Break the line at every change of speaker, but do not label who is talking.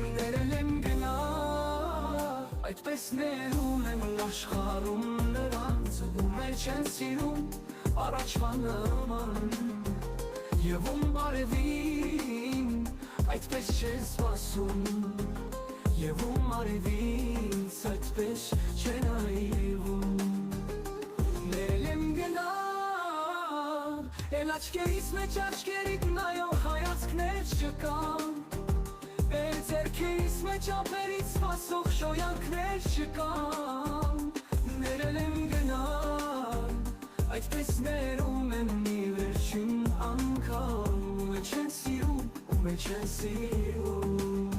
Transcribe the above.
Ներել եմ գնա, այդպես ներում եմ աշխարհում նրանց, ում մեջ են սիրում առաջվա նման, և ում բարևին այդպես չեն սպասում, և ում արևից այդպես չեն այլվում։ Ներել եմ գնա, էլ աչքերիս մեջ աչքերիդ նայող հայացքներ չկան, էլ ձեռքերիս մեջ ափերից սպասող շոյանքներ չկան։ Ներել եմ գնալ, այդպես ներում եմ մի վերջին անգամ, ում մեջ են սիրում, ում մեջ են սիրում։